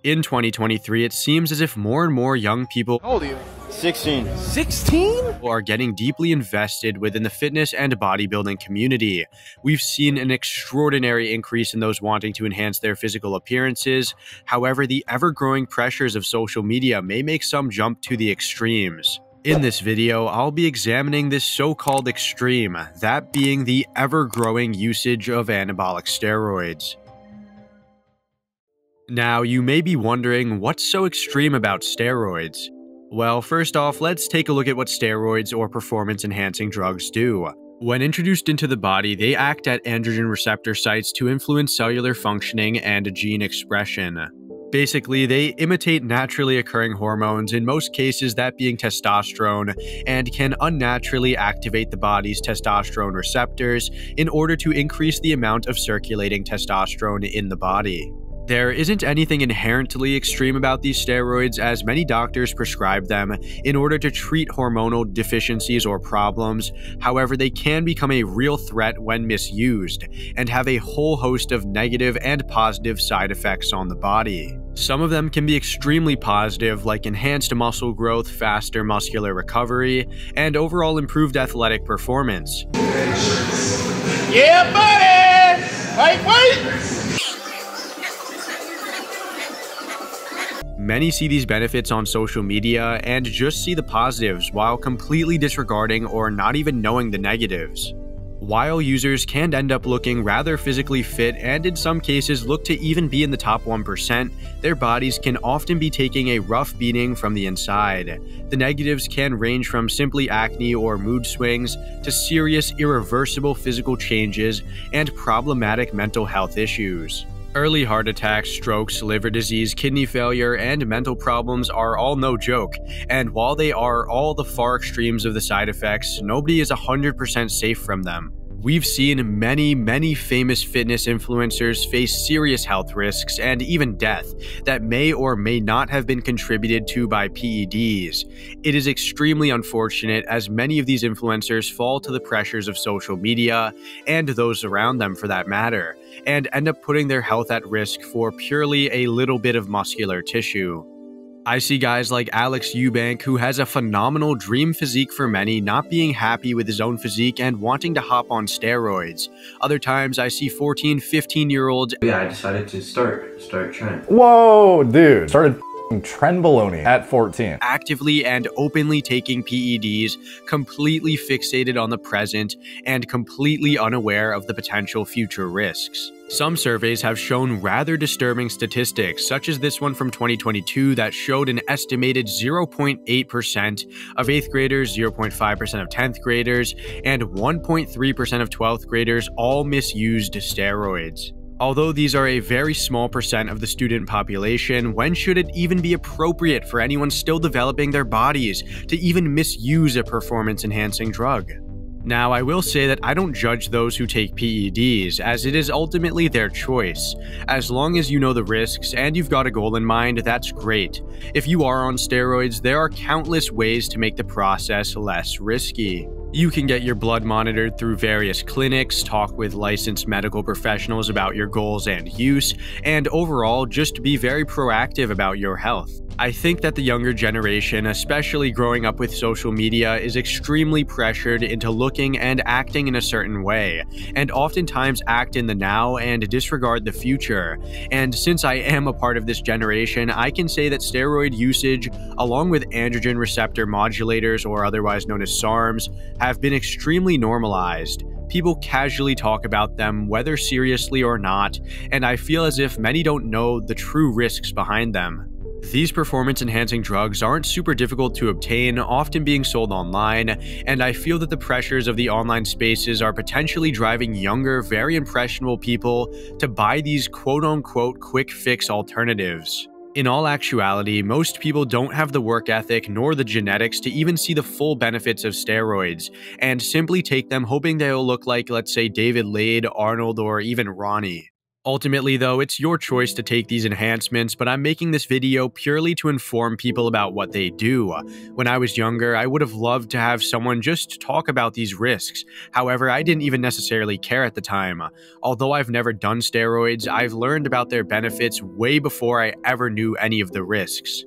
In 2023, it seems as if more and more young people How old are you? 16. 16? are getting deeply invested within the fitness and bodybuilding community. We've seen an extraordinary increase in those wanting to enhance their physical appearances. However, the ever-growing pressures of social media may make some jump to the extremes. In this video, I'll be examining this so-called extreme, that being the ever-growing usage of anabolic steroids. Now, you may be wondering, what's so extreme about steroids? Well, first off, let's take a look at what steroids or performance-enhancing drugs do. When introduced into the body, they act at androgen receptor sites to influence cellular functioning and gene expression. Basically, they imitate naturally occurring hormones, in most cases that being testosterone, and can unnaturally activate the body's testosterone receptors in order to increase the amount of circulating testosterone in the body. There isn't anything inherently extreme about these steroids, as many doctors prescribe them in order to treat hormonal deficiencies or problems. However, they can become a real threat when misused, and have a whole host of negative and positive side effects on the body. Some of them can be extremely positive, like enhanced muscle growth, faster muscular recovery, and overall improved athletic performance. Yeah, buddy! Wait! Many see these benefits on social media and just see the positives while completely disregarding or not even knowing the negatives. While users can end up looking rather physically fit and in some cases look to even be in the top 1%, their bodies can often be taking a rough beating from the inside. The negatives can range from simply acne or mood swings to serious, irreversible physical changes and problematic mental health issues. Early heart attacks, strokes, liver disease, kidney failure, and mental problems are all no joke, and while they are all the far extremes of the side effects, nobody is 100% safe from them. We've seen many famous fitness influencers face serious health risks and even death that may or may not have been contributed to by PEDs. It is extremely unfortunate, as many of these influencers fall to the pressures of social media, and those around them for that matter, and end up putting their health at risk for purely a little bit of muscular tissue. I see guys like Alex Eubank, who has a phenomenal dream physique for many, not being happy with his own physique and wanting to hop on steroids. Other times I see 14, 15-year-olds. Yeah, I decided to start Tren. Whoa, dude. Started Tren baloney at 14. Actively and openly taking PEDs, completely fixated on the present, and completely unaware of the potential future risks. Some surveys have shown rather disturbing statistics, such as this one from 2022 that showed an estimated 0.8% of 8th graders, 0.5% of 10th graders, and 1.3% of 12th graders all misused steroids. Although these are a very small percent of the student population, when should it even be appropriate for anyone still developing their bodies to even misuse a performance-enhancing drug? Now, I will say that I don't judge those who take PEDs, as it is ultimately their choice. As long as you know the risks and you've got a goal in mind, that's great. If you are on steroids, there are countless ways to make the process less risky. You can get your blood monitored through various clinics, talk with licensed medical professionals about your goals and use, and overall, just be very proactive about your health. I think that the younger generation, especially growing up with social media, is extremely pressured into looking and acting in a certain way, and oftentimes act in the now and disregard the future. And since I am a part of this generation, I can say that steroid usage, along with androgen receptor modulators, or otherwise known as SARMs, have been extremely normalized. People casually talk about them, whether seriously or not, and I feel as if many don't know the true risks behind them. These performance-enhancing drugs aren't super difficult to obtain, often being sold online, and I feel that the pressures of the online spaces are potentially driving younger, very impressionable people to buy these quote-unquote quick-fix alternatives. In all actuality, most people don't have the work ethic nor the genetics to even see the full benefits of steroids, and simply take them hoping they'll look like, let's say, David Lade, Arnold, or even Ronnie. Ultimately, though, it's your choice to take these enhancements, but I'm making this video purely to inform people about what they do. When I was younger, I would have loved to have someone just talk about these risks. However, I didn't even necessarily care at the time. Although I've never done steroids, I've learned about their benefits way before I ever knew any of the risks.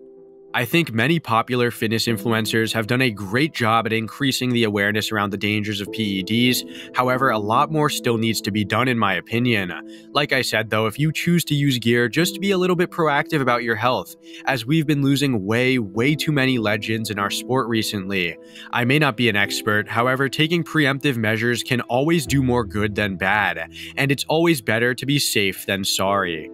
I think many popular fitness influencers have done a great job at increasing the awareness around the dangers of PEDs. However, a lot more still needs to be done in my opinion. Like I said though, if you choose to use gear, just be a little bit proactive about your health, as we've been losing way too many legends in our sport recently. I may not be an expert, however, taking preemptive measures can always do more good than bad, and it's always better to be safe than sorry.